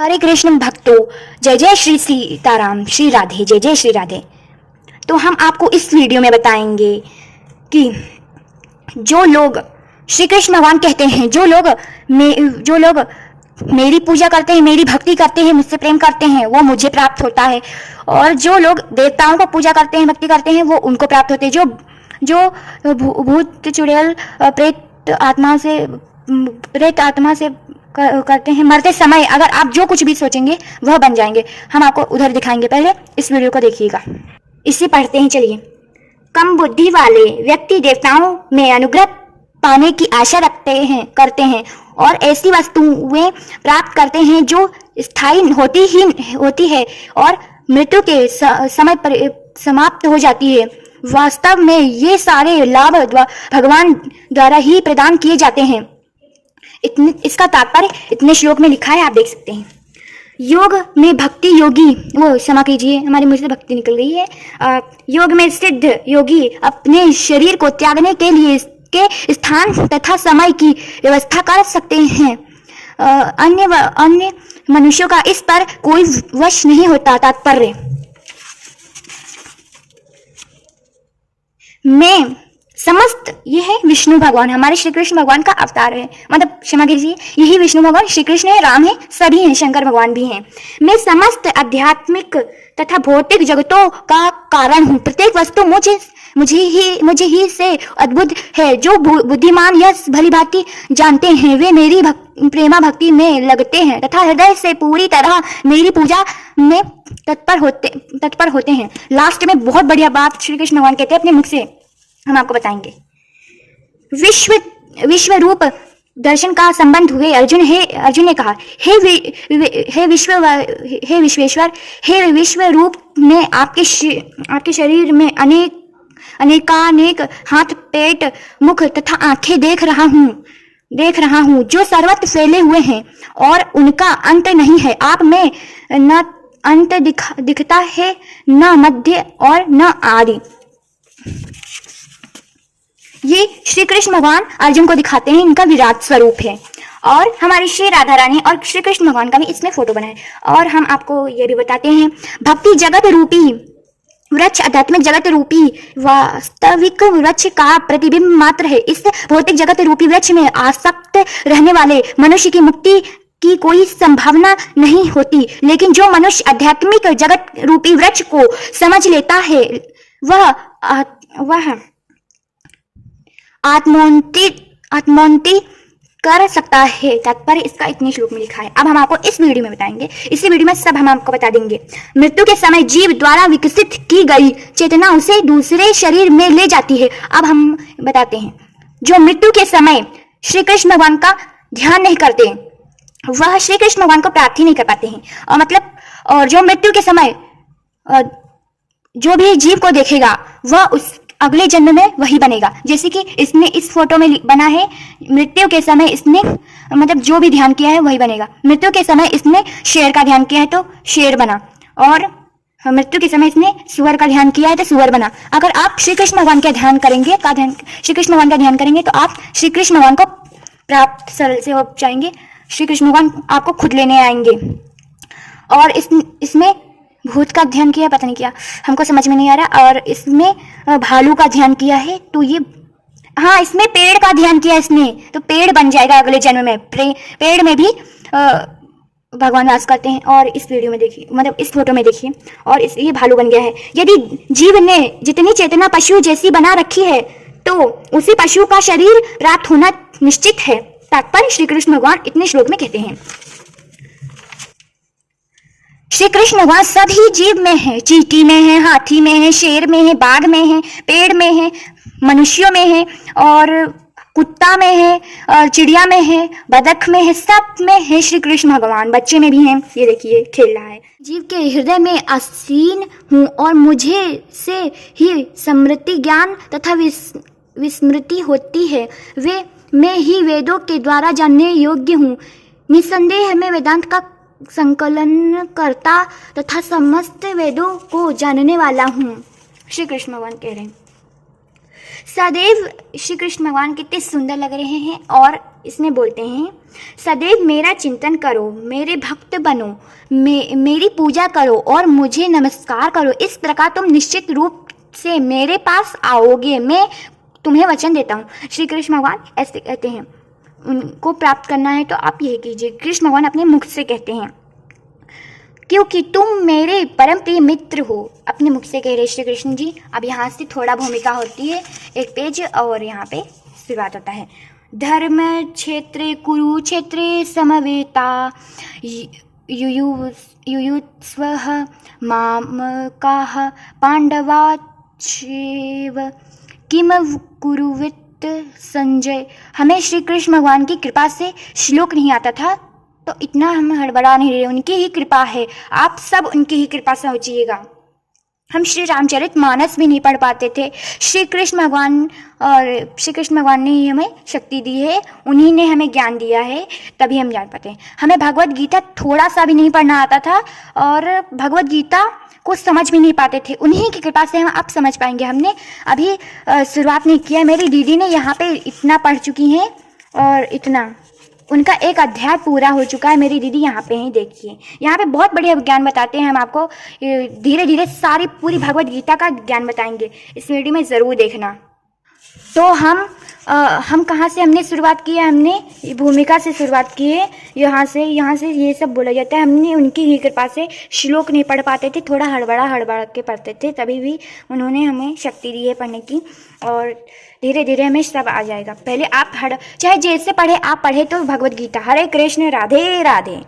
हरे कृष्ण भक्तों, जय जय श्री सीताराम, श्री राधे, जय जय श्री राधे। तो हम आपको इस वीडियो में बताएंगे कि जो लोग श्री कृष्ण भगवान कहते हैं, जो लोग मेरी पूजा करते हैं, मेरी भक्ति करते हैं, मुझसे प्रेम करते हैं, वो मुझे प्राप्त होता है। और जो लोग देवताओं को पूजा करते हैं, भक्ति करते हैं, वो उनको प्राप्त होते हैं। जो भूत चुड़ैल प्रेत आत्मा से करते हैं, मरते समय अगर आप जो कुछ भी सोचेंगे वह बन जाएंगे। हम आपको उधर दिखाएंगे, पहले इस वीडियो को देखिएगा। इसे पढ़ते हैं, चलिए। कम बुद्धि वाले व्यक्ति देवताओं में अनुग्रह पाने की आशा करते हैं और ऐसी वस्तुएं प्राप्त करते हैं जो स्थायी होती है और मृत्यु के समय पर समाप्त हो जाती है। वास्तव में ये सारे लाभ भगवान द्वारा ही प्रदान किए जाते हैं। इसका तात्पर्य इतने श्लोक में लिखा है, आप देख सकते हैं। योग में भक्ति योगी, वो क्षमा कीजिए हमारे मुंह से भक्ति निकल गई है। योग में सिद्ध योगी अपने शरीर को त्यागने के लिए के स्थान तथा समय की व्यवस्था कर सकते हैं। अन्य मनुष्यों का इस पर कोई वश नहीं होता। तात्पर्य में समस्त, यह है विष्णु भगवान, हमारे श्री कृष्ण भगवान का अवतार है, मतलब क्षमा कीजिए, यही विष्णु भगवान, श्री कृष्ण है, राम है, सभी हैं, शंकर भगवान भी हैं। मैं समस्त आध्यात्मिक तथा भौतिक जगतों का कारण हूँ। प्रत्येक वस्तु मुझे ही से अद्भुत है। जो बुद्धिमान यह भली भांति जानते हैं, वे मेरी प्रेमा भक्ति में लगते हैं तथा हृदय से पूरी तरह मेरी पूजा में तत्पर होते हैं। लास्ट में बहुत बढ़िया बात श्री कृष्ण भगवान कहते हैं अपने मुख से, हम आपको बताएंगे। विश्व रूप दर्शन का संबंध हुए अर्जुन ने कहा, हे विश्वेश्वर, हे विश्व रूप में आपके शरीर में अनेकानेक हाथ, पेट, मुख तथा आंखें देख रहा हूँ जो सर्वत्र फैले हुए हैं और उनका अंत नहीं है। आप में न अंत दिखता है, न मध्य और न आदि। ये श्री कृष्ण भगवान अर्जुन को दिखाते हैं, इनका विराट स्वरूप है। और हमारी श्री राधा रानी और श्री कृष्ण भगवान का भी इसमें फोटो बना है। और हम आपको ये भी बताते हैं, भक्ति जगत रूपी वृक्ष आध्यात्मिक जगत रूपी वास्तविक वृक्ष का प्रतिबिंब मात्र है। इस भौतिक जगत रूपी वृक्ष में आसक्त रहने वाले मनुष्य की मुक्ति की कोई संभावना नहीं होती, लेकिन जो मनुष्य आध्यात्मिक जगत रूपी वृक्ष को समझ लेता है वह आत्मोन्नति कर सकता है। तात्पर्य इसका इतने श्लोक में लिखा है। अब हम आपको इस वीडियो में बताएंगे, इसी वीडियो में सब हम आपको बता देंगे। मृत्यु के समय जीव द्वारा विकसित की गई चेतना उसे दूसरे शरीर में ले जाती है। अब हम बताते हैं, जो मृत्यु के समय श्री कृष्ण भगवान का ध्यान नहीं करते, वह श्री कृष्ण भगवान को प्राप्त ही नहीं कर पाते हैं। और जो मृत्यु के समय जो भी जीव को देखेगा वह उस अगले जन्म में वही बनेगा। जैसे कि इसने इस फोटो में बना है, मृत्यु के समय इसने मतलब जो भी ध्यान किया है वही बनेगा। मृत्यु के समय इसने शेर का ध्यान किया है तो शेर बना, और मृत्यु के समय इसने सुअर का ध्यान किया है तो सुअर बना। अगर आप श्री कृष्ण भगवान का ध्यान करेंगे श्री कृष्ण भगवान का ध्यान करेंगे तो आप श्री कृष्ण भगवान को प्राप्त सरल से हो जाएंगे। श्री कृष्ण भगवान आपको खुद लेने आएंगे। और इसमें भूत का ध्यान किया, पता नहीं किया, हमको समझ में नहीं आ रहा। और इसमें भालू का ध्यान किया है तो ये, हाँ, इसमें पेड़ का ध्यान किया इसने तो पेड़ बन जाएगा अगले जन्म में। पेड़ में भी भगवान वास करते हैं। और इस वीडियो में देखिए, मतलब इस फोटो में देखिए, और ये भालू बन गया है। यदि जीव ने जितनी चेतना पशु जैसी बना रखी है तो उसी पशु का शरीर प्राप्त होना निश्चित है। तात्पर्य श्री कृष्ण भगवान इतने श्लोक में कहते हैं। श्री कृष्ण भगवान सभी जीव में है, चींटी में है, हाथी में है, शेर में है, बाघ में है, पेड़ में है, मनुष्यों में है, और कुत्ता में है, और चिड़िया में है, बतख में है, सब में है श्री कृष्ण भगवान। बच्चे में भी हैं, ये देखिए खेल रहा है। जीव के हृदय में आसीन हूँ और मुझे से ही स्मृति ज्ञान तथा विस्मृति होती है। मैं ही वेदों के द्वारा जानने योग्य हूँ। निसंदेह मैं वेदांत का संकलन करता तथा समस्त वेदों को जानने वाला हूँ। श्री कृष्ण भगवान कह रहे हैं। सदैव श्री कृष्ण भगवान कितने सुंदर लग रहे हैं और इसमें बोलते हैं, सदैव मेरा चिंतन करो, मेरे भक्त बनो, मेरी पूजा करो और मुझे नमस्कार करो। इस प्रकार तुम निश्चित रूप से मेरे पास आओगे, मैं तुम्हें वचन देता हूँ। श्री कृष्ण भगवान ऐसे कहते हैं। उनको प्राप्त करना है तो आप यही कीजिए। कृष्ण भगवान अपने मुख से कहते हैं, क्योंकि तुम मेरे परम प्रिय मित्र हो। अपने मुख से कह रहे श्री कृष्ण जी। अब यहाँ से थोड़ा भूमिका होती है, एक पेज और यहाँ पे शुरुआत होता है। धर्म क्षेत्रे कुरुक्षेत्रे समवेता युयुत्स्वः मामकाः पांडवाश्चैव किम कुरुवित संजय। हमें श्री कृष्ण भगवान की कृपा से श्लोक नहीं आता था तो इतना हम हड़बड़ा नहीं रहे, उनकी ही कृपा है। आप सब उनकी ही कृपा से सोचिएगा। हम श्री रामचरित मानस भी नहीं पढ़ पाते थे। श्री कृष्ण भगवान और श्री कृष्ण भगवान ने ही हमें शक्ति दी है, उन्हीं ने हमें ज्ञान दिया है, तभी हम जान पाते हैं। हमें भगवत गीता थोड़ा सा भी नहीं पढ़ना आता था और भगवत गीता को समझ भी नहीं पाते थे। उन्हीं की कृपा से हम अब समझ पाएंगे। हमने अभी शुरुआत नहीं किया, मेरी दीदी ने यहाँ पे इतना पढ़ चुकी हैं और इतना उनका एक अध्याय पूरा हो चुका है। मेरी दीदी यहाँ पे हैं, देखिए यहाँ पे बहुत बढ़िया ज्ञान बताते हैं। हम आपको धीरे धीरे सारी पूरी भगवत गीता का ज्ञान बताएंगे, इस वीडियो में ज़रूर देखना। तो हम कहाँ से हमने शुरुआत की है, हमने भूमिका से शुरुआत की है। यहाँ से ये सब बोला जाता है। हमने उनकी ही कृपा से श्लोक नहीं पढ़ पाते थे, थोड़ा हड़बड़ा के पढ़ते थे, तभी भी उन्होंने हमें शक्ति दी है पढ़ने की और धीरे धीरे हमें सब आ जाएगा। पहले आप चाहे जैसे पढ़े आप पढ़े तो भगवत गीता। हरे कृष्ण, राधे राधे।